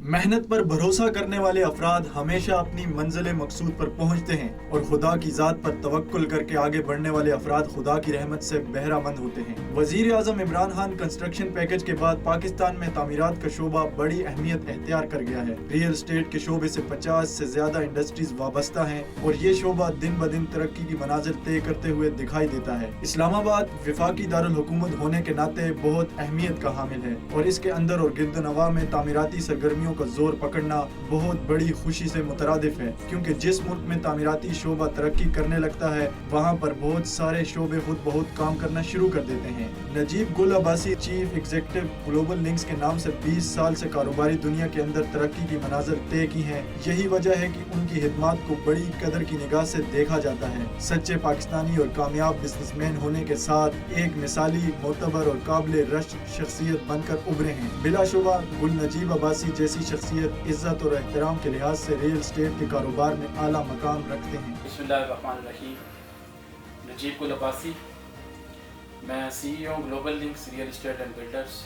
محنت پر بھروسہ کرنے والے افراد ہمیشہ اپنی منزل مقصود پر پہنچتے ہیں اور خدا کی ذات پر توکل کر کے آگے بڑھنے والے افراد خدا کی رحمت سے بہرہ مند ہوتے ہیں۔ وزیر اعظم عمران خان کنسٹرکشن پیکج کے بعد پاکستان میں تعمیرات کا شعبہ بڑی اہمیت اختیار کر گیا ہے۔ ریئل اسٹیٹ کے شعبے سے 50 سے زیادہ انڈسٹریز وابستہ ہیں اور یہ شعبہ دن بدن ترقی کی منازل طے کرتے ہوئے دکھائی دیتا ہے۔ اسلام آباد وفاقی دارالحکومت ہونے کے ناطے بہت اہمیت کا حامل ہے اور اس کے اندر اور گرد نواح میں تعمیراتی سرگرمیوں کا زور پکڑنا بہت بڑی خوشی سے مترادف ہے، کیونکہ جس ملک میں تعمیراتی شعبہ ترقی کرنے لگتا ہے وہاں پر بہت سارے شعبے خود بہت کام کرنا شروع کر دیتے ہیں۔ Najeeb Gul Abbasi chief executive Global Links کے نام سے 20 سال سے کاروباری دنیا کے اندر ترقی کی منازل طے کی ہیں۔ یہی وجہ ہے کہ ان کی خدمات کو بڑی قدر کی نگاہ سے دیکھا جاتا ہے۔ سچے پاکستانی اور کامیاب بزنس مین ہونے کے ساتھ ایک مثالی، معتبر اور قابل رشک شخصیت بن کر ابھرے ہیں۔ بلا شبہ گل نجیب عباسی جیسی شخصیت عزت اور احترام کے لحاظ سے ریئل اسٹیٹ کے کاروبار میں اعلیٰ مقام رکھتے ہیں۔ بسم اللہ الرحمن الرحیم۔ نجیب گل عباسی، میں CEO global links real estate and builders.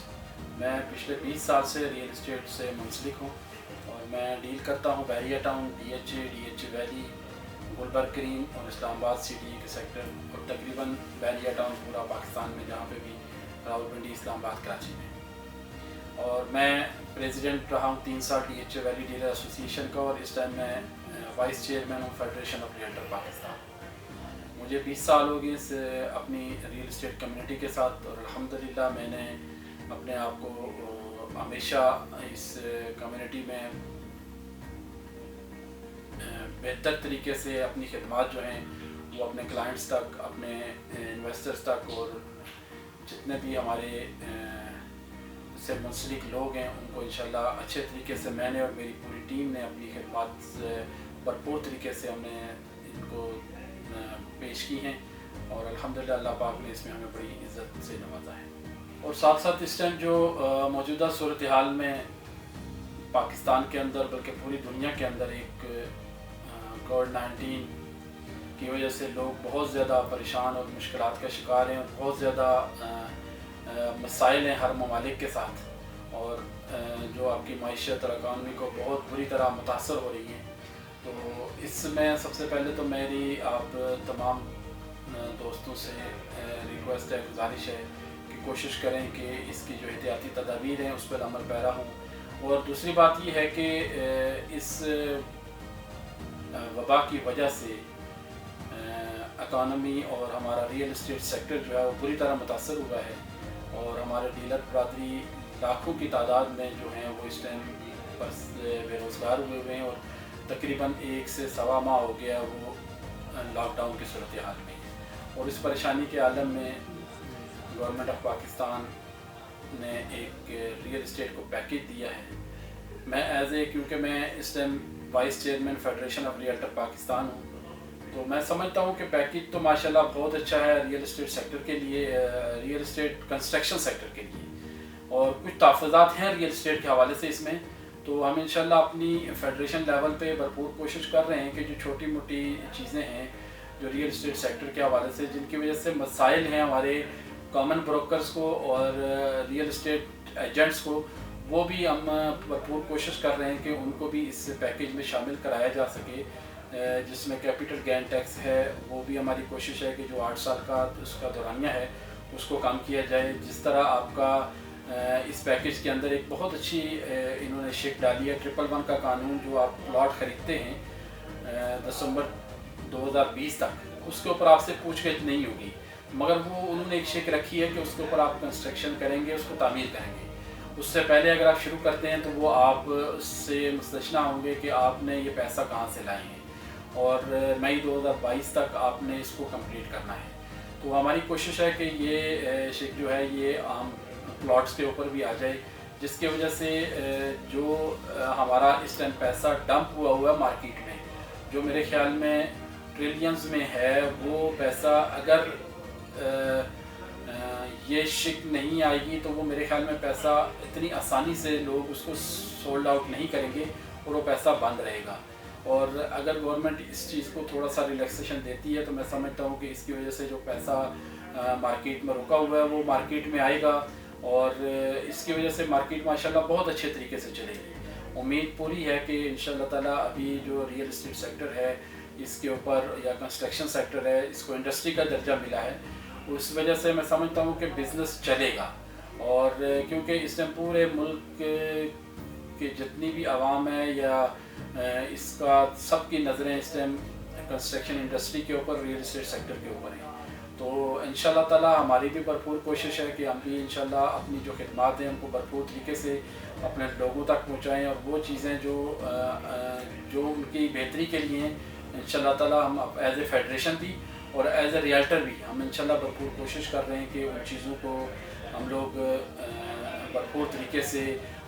میں پچھلے 20 سال سے ریئل اسٹیٹ سے منسلک ہوں اور میں ڈیل کرتا ہوں بحریہ town, DHA valley, Gulberg green اور اسلام آباد CDE کے سیکٹر اور تقریباً بحریہ ٹاؤن پورا پاکستان میں، جہاں پہ بھی راولپنڈی، اسلام آباد، کراچی میں۔ اور میں پریزیڈنٹ رہا ہوں 3 سال DHA ویلی ڈیلر ایسوسی ایشن کا، اور اس ٹائم میں وائس چیئرمین ہوں فیڈریشن آف ریئلٹر پاکستان۔ مجھے 20 سال ہو گئے اس اپنی ریئل اسٹیٹ کمیونٹی کے ساتھ، اور الحمدللہ میں نے اپنے آپ کو ہمیشہ اس کمیونٹی میں بہتر طریقے سے اپنی خدمات جو ہیں وہ اپنے کلائنٹس تک، اپنے انویسٹرز تک، اور جتنے بھی ہمارے سے منسلک لوگ ہیں ان کو انشاءاللہ اچھے طریقے سے میں نے اور میری پوری ٹیم نے اپنی خدمات سے بھرپور طریقے سے ہم نے ان کو پیش کی ہیں، اور الحمدللہ اللہ پاک نے اس میں ہمیں بڑی عزت سے نوازا ہے۔ اور ساتھ ساتھ اس ٹائم جو موجودہ صورتحال میں پاکستان کے اندر بلکہ پوری دنیا کے اندر ایک کووڈ-19 کی وجہ سے لوگ بہت زیادہ پریشان اور مشکلات کا شکار ہیں، اور بہت زیادہ مسائل ہیں ہر ممالک کے ساتھ، اور جو آپ کی معیشت اور اکانومی کو بہت بری طرح متاثر ہو رہی ہیں۔ تو اس میں سب سے پہلے تو میری آپ تمام دوستوں سے ریکویسٹ ہے، گزارش ہے کہ کوشش کریں کہ اس کی جو احتیاطی تدابیر ہیں اس پر عمل پیرا ہوں۔ اور دوسری بات یہ ہے کہ اس وبا کی وجہ سے اکانومی اور ہمارا ریئل اسٹیٹ سیکٹر جو ہے وہ بری طرح متاثر ہوا ہے، اور ہمارے ڈیلر برادری لاکھوں کی تعداد میں جو ہیں وہ اس ٹائم پر بے روزگار ہوئے ہیں، اور تقریباً 1 سے سوا ماہ ہو گیا وہ لاک ڈاؤن کی صورتحال میں۔ اور اس پریشانی کے عالم میں گورنمنٹ آف پاکستان نے ایک ریئل اسٹیٹ کو پیکیج دیا ہے۔ میں کیونکہ میں اس time vice chairman federation of realtor Pakistan ہوں، تو میں سمجھتا ہوں کہ پیکیج تو ماشاءاللہ بہت اچھا ہے ریئل اسٹیٹ سیکٹر کے لیے، ریئل اسٹیٹ کنسٹرکشن سیکٹر کے لیے، اور کچھ تحفظات ہیں ریئل اسٹیٹ کے حوالے سے اس میں۔ تو ہم انشاءاللہ اپنی فیڈریشن لیول پہ بھرپور کوشش کر رہے ہیں کہ جو چھوٹی موٹی چیزیں ہیں جو ریئل اسٹیٹ سیکٹر کے حوالے سے جن کی وجہ سے مسائل ہیں ہمارے کامن بروکرز کو اور ریئل اسٹیٹ ایجنٹس کو، وہ بھی ہم بھرپور کوشش کر رہے ہیں کہ ان کو بھی اس پیکیج میں شامل کرایا جا سکے، جس میں کیپٹل گین ٹیکس ہے، وہ بھی ہماری کوشش ہے کہ جو 8 سال کا اس کا دورانیہ ہے اس کو کم کیا جائے۔ جس طرح آپ کا اس پیکیج کے اندر ایک بہت اچھی انہوں نے شک ڈالی ہے 111 کا قانون، جو آپ پلاٹ خریدتے ہیں دسمبر 2020 تک، اس کے اوپر آپ سے پوچھ گچھ نہیں ہوگی، مگر وہ انہوں نے ایک شک رکھی ہے کہ اس کے اوپر آپ کنسٹرکشن کریں گے، اس کو تعمیر کریں گے، اس سے پہلے اگر آپ شروع کرتے ہیں تو وہ آپ اس سے مستثنیٰ ہوں گے کہ آپ نے یہ پیسہ کہاں سے لائے ہیں، اور مئی 2022 تک آپ نے اس کو کمپلیٹ کرنا ہے۔ تو ہماری کوشش ہے کہ یہ شک جو ہے یہ عام پلاٹس کے اوپر بھی آ جائے، جس کی وجہ سے جو ہمارا اس ٹائم پیسہ ڈمپ ہوا ہے مارکیٹ میں، جو میرے خیال میں ٹریلینز میں ہے، وہ پیسہ اگر یہ شک نہیں آئے گی تو وہ میرے خیال میں پیسہ اتنی آسانی سے لوگ اس کو سولڈ آؤٹ نہیں کریں گے اور وہ پیسہ بند رہے گا۔ اور اگر گورنمنٹ اس چیز کو تھوڑا سا ریلیکسیشن دیتی ہے تو میں سمجھتا ہوں کہ اس کی وجہ سے جو پیسہ مارکیٹ میں رکا ہوا ہے وہ مارکیٹ میں آئے گا، اور اس کی وجہ سے مارکیٹ ماشاءاللہ بہت اچھے طریقے سے چلے گی۔ امید پوری ہے کہ انشاءاللہ تعالیٰ ابھی جو ریئل اسٹیٹ سیکٹر ہے اس کے اوپر یا کنسٹرکشن سیکٹر ہے اس کو انڈسٹری کا درجہ ملا ہے، اس وجہ سے میں سمجھتا ہوں کہ بزنس چلے گا. اور کیونکہ اس ٹائم پورے ملک کی جتنی بھی عوام ہے یا اس کا سب کی نظریں اس ٹائم کنسٹرکشن انڈسٹری کے اوپر، ریئل اسٹیٹ سیکٹر کے اوپر ہیں. تو انشاءاللہ تعالیٰ ہماری بھی بھرپور کوشش ہے کہ ہم بھی انشاءاللہ اپنی جو خدمات ہیں ان کو بھرپور طریقے سے اپنے لوگوں تک پہنچائیں، اور وہ چیزیں جو ان کی بہتری کے لیے ہیں انشاءاللہ تعالیٰ ہم ایز اے فیڈریشن بھی اور ایز اے ریئلٹر بھی ہم انشاءاللہ بھرپور کوشش کر رہے ہیں کہ ان چیزوں کو ہم لوگ بھرپور طریقے سے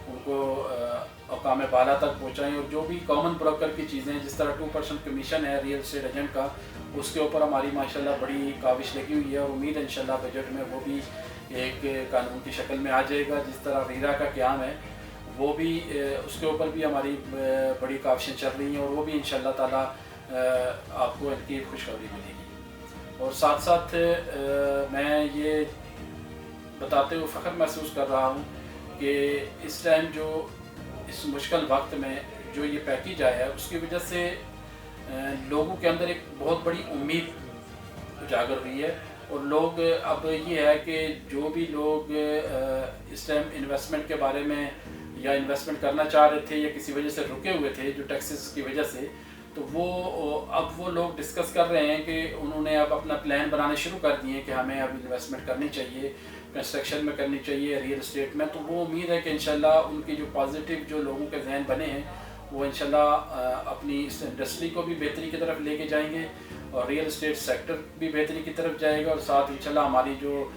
ان کو اقام بالا تک پہنچائیں. اور جو بھی کامن بروکر کی چیزیں جس طرح 2% کمیشن ہے ریئل اسٹیٹ ایجنٹ کا، اس کے اوپر ہماری ماشاءاللہ بڑی کاوش لگی ہوئی ہے، اور امید ہے انشاءاللہ بجٹ میں وہ بھی ایک قانون کی شکل میں آ جائے گا. جس طرح ریرا کا قیام ہے وہ بھی اس کے اوپر بھی ہماری بڑی کاوشیں چل رہی ہیں، اور وہ بھی انشاءاللہ تعالیٰ آپ کو ان کی خوشخبری ملے گی. اور ساتھ ساتھ میں یہ بتاتے ہوئے فخر محسوس کر رہا ہوں کہ اس ٹائم جو اس مشکل وقت میں جو یہ پیکیج آیا ہے اس کی وجہ سے لوگوں کے اندر ایک بہت بڑی امید اجاگر ہوئی ہے. اور لوگ اب یہ ہے کہ جو بھی لوگ اس ٹائم انویسٹمنٹ کے بارے میں یا انویسٹمنٹ کرنا چاہ رہے تھے یا کسی وجہ سے رکے ہوئے تھے جو ٹیکسز کی وجہ سے، تو اب وہ لوگ ڈسکس کر رہے ہیں کہ انہوں نے اب اپنا پلان بنانے شروع کر دیے کہ ہمیں اب انویسٹمنٹ کرنی چاہیے، کنسٹرکشن میں کرنی چاہیے، ریئل اسٹیٹ میں. تو وہ امید ہے کہ انشاءاللہ ان کی جو پازیٹیو جو لوگوں کے ذہن بنے ہیں وہ انشاءاللہ اپنی اس انڈسٹری کو بھی بہتری کی طرف لے کے جائیں گے، اور ریئل اسٹیٹ سیکٹر بھی بہتری کی طرف جائے گا، اور ساتھ انشاءاللہ ہماری جو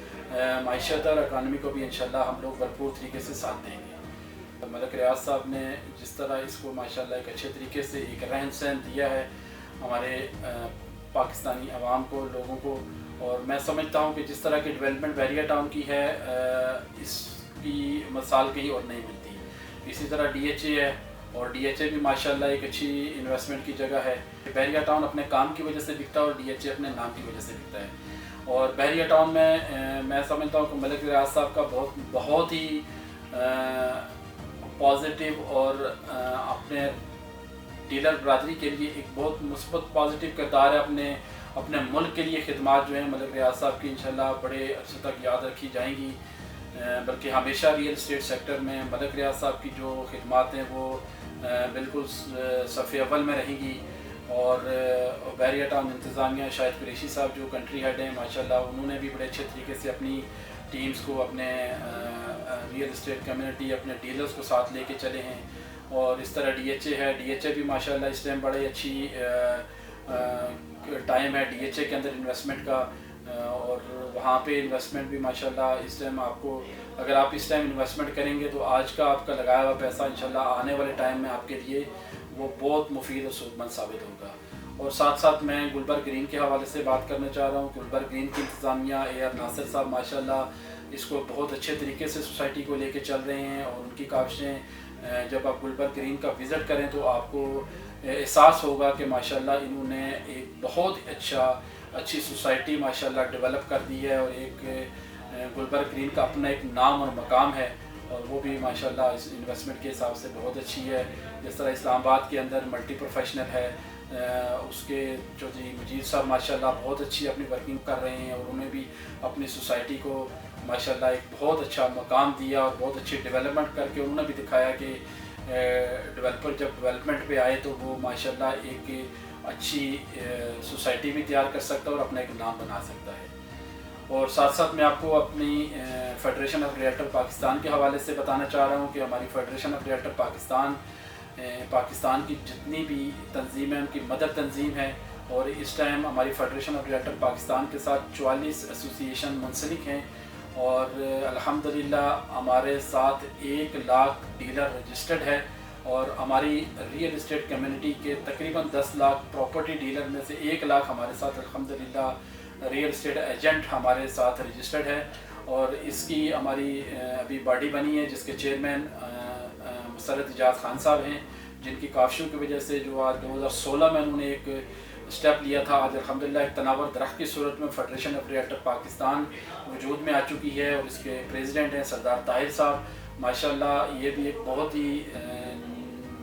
معیشت اور اکانومی کو بھی انشاءاللہ ہم لوگ بھرپور طریقے سے ساتھ دیں گے. ملک ریاض صاحب نے جس طرح اس کو ماشاءاللہ ایک اچھے طریقے سے ایک رہن سہن دیا ہے ہمارے پاکستانی عوام کو، لوگوں کو، اور میں سمجھتا ہوں کہ جس طرح کی ڈیولپمنٹ بحریہ ٹاؤن کی ہے اس کی مثال کہیں اور نہیں ملتی. اسی طرح ڈی ایچ اے ہے، اور ڈی ایچ اے بھی ماشاءاللہ ایک اچھی انویسٹمنٹ کی جگہ ہے. بحریہ ٹاؤن اپنے کام کی وجہ سے بکتا ہے اور ڈی ایچ اے اپنے نام کی وجہ سے بکتا ہے. اور بحریہ ٹاؤن میں سمجھتا ہوں کہ ملک ریاض صاحب کا بہت ہی پازیٹیو اور اپنے ڈیلر برادری کے لیے ایک بہت مثبت پازیٹیو کردار ہے. اپنے ملک کے لیے خدمات جو ہیں ملک ریاض صاحب کی انشاءاللہ بڑے عرصے تک یاد رکھی جائیں گی، بلکہ ہمیشہ ریئل اسٹیٹ سیکٹر میں ملک ریاض صاحب کی جو خدمات ہیں وہ بالکل صف اول میں رہیں گی. اور بحریہ ٹاؤن انتظامیہ شاہد قریشی صاحب جو کنٹری ہیڈ ہیں ماشاءاللہ انہوں نے بھی بڑے اچھے طریقے سے اپنی ٹیمز کو، اپنے ریئل اسٹیٹ کمیونٹی، اپنے ڈیلرز کو ساتھ لے کے چلے ہیں. اور اس طرح ڈی ایچ اے ہے، ڈی ایچ اے بھی ماشاءاللہ اس ٹائم بڑے اچھی ٹائم ہے ڈی ایچ اے کے اندر انویسٹمنٹ کا. اور وہاں پہ انویسٹمنٹ بھی ماشاءاللہ اس ٹائم آپ کو، اگر آپ اس ٹائم انویسٹمنٹ کریں گے تو آج کا آپ کا لگایا ہوا پیسہ انشاءاللہ آنے والے ٹائم میں آپ کے لیے وہ بہت مفید اور سود مند ثابت ہوگا. اور ساتھ ساتھ میں گلبرگ گرین کے حوالے سے بات کرنا چاہ رہا ہوں. گلبرگ گرین کی انتظامیہ اے آر ناصر صاحب ماشاءاللہ اس کو بہت اچھے طریقے سے سوسائٹی کو لے کے چل رہے ہیں، اور ان کی کاوشیں جب آپ گلبرگ گرین کا وزٹ کریں تو آپ کو احساس ہوگا کہ ماشاءاللہ انہوں نے ایک بہت اچھی سوسائٹی ماشاءاللہ ڈیولپ کر دی ہے، اور ایک گلبرگ گرین کا اپنا ایک نام اور مقام ہے، اور وہ بھی ماشاءاللہ اس انویسٹمنٹ کے حساب سے بہت اچھی ہے. جس طرح اسلام آباد کے اندر ملٹی پروفیشنل ہے، اس کے چودھری مجید صاحب ماشاءاللہ بہت اچھی اپنی ورکنگ کر رہے ہیں، اور انہوں نے بھی اپنی سوسائٹی کو ماشاءاللہ ایک بہت اچھا مقام دیا، اور بہت اچھی ڈیولپمنٹ کر کے انہوں نے بھی دکھایا کہ ڈیولپر جب ڈیولپمنٹ پہ آئے تو وہ ماشاءاللہ ایک اچھی سوسائٹی بھی تیار کر سکتا ہے اور اپنا ایک نام بنا سکتا ہے. اور ساتھ ساتھ میں آپ کو اپنی فیڈریشن آف ریئلٹر پاکستان کے حوالے سے بتانا چاہ رہا ہوں کہ ہماری فیڈریشن آف ریئلٹر پاکستان کی جتنی بھی تنظیمیں ان کی مدر تنظیم ہے، اور اس ٹائم ہماری فیڈریشن آف ریئلٹر پاکستان کے ساتھ 44 ایسوسی ایشن منسلک ہیں، اور الحمدللہ ہمارے ساتھ 1 لاکھ ڈیلر رجسٹرڈ ہے، اور ہماری ریئل اسٹیٹ کمیونٹی کے تقریباً 10 لاکھ پراپرٹی ڈیلر میں سے 1 لاکھ ہمارے ساتھ الحمدللہ ریئل اسٹیٹ ایجنٹ ہمارے ساتھ رجسٹرڈ ہے. اور اس کی ہماری ابھی باڈی بنی ہے جس کے چیئرمین مسرت اجاز خان صاحب ہیں، جن کی کاوشوں کی وجہ سے جو آج 2016 میں انہوں نے ایک اسٹیپ لیا تھا، آج الحمدللہ ایک تناور درخت کی صورت میں فیڈریشن آف ریئلٹر پاکستان وجود میں آ چکی ہے، اور اس کے پریزیڈنٹ ہیں سردار طاہر صاحب. ماشاءاللہ یہ بھی ایک بہت ہی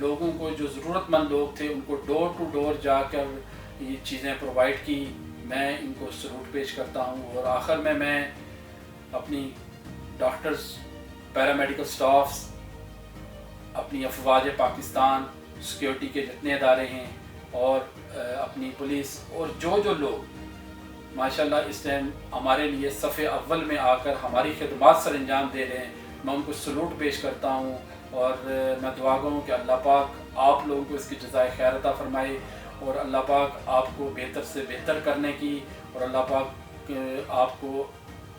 لوگوں کو جو ضرورت مند لوگ تھے ان کو ڈور ٹو ڈور جا کر یہ چیزیں پرووائڈ کی. میں ان کو سلوٹ پیش کرتا ہوں. اور آخر میں اپنی ڈاکٹرز، پیرامیڈیکل سٹافس، اپنی افواج پاکستان، سیکیورٹی کے جتنے ادارے ہیں اور اپنی پولیس اور جو لوگ ماشاءاللہ اس ٹائم ہمارے لیے صف اول میں آ کر ہماری خدمات سر انجام دے رہے ہیں، میں ان کو سلوٹ پیش کرتا ہوں. اور میں دعا گو ہوں کہ اللہ پاک آپ لوگوں کو اس کی جزائے خیر عطا فرمائے اور اللہ پاک آپ کو بہتر سے بہتر کرنے کی اور اللہ پاک آپ کو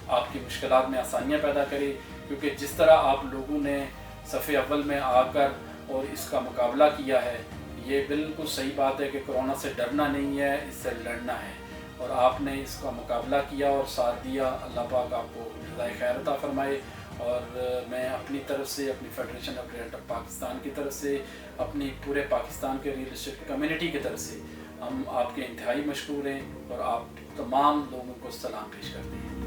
آپ کی مشکلات میں آسانیاں پیدا کرے. کیونکہ جس طرح آپ لوگوں نے صف اول میں آ کر اور اس کا مقابلہ کیا ہے، یہ بالکل صحیح بات ہے کہ کرونا سے ڈرنا نہیں ہے، اس سے لڑنا ہے. اور آپ نے اس کا مقابلہ کیا اور ساتھ دیا. اللہ پاک آپ کو جزائے خیر عطا فرمائے. اور میں اپنی طرف سے، اپنی فیڈریشن آف ریئلٹر پاکستان کی طرف سے، اپنی پورے پاکستان کے ریئل اسٹیٹ کمیونٹی کی طرف سے ہم آپ کے انتہائی مشکور ہیں اور آپ تمام لوگوں کو سلام پیش کرتے ہیں.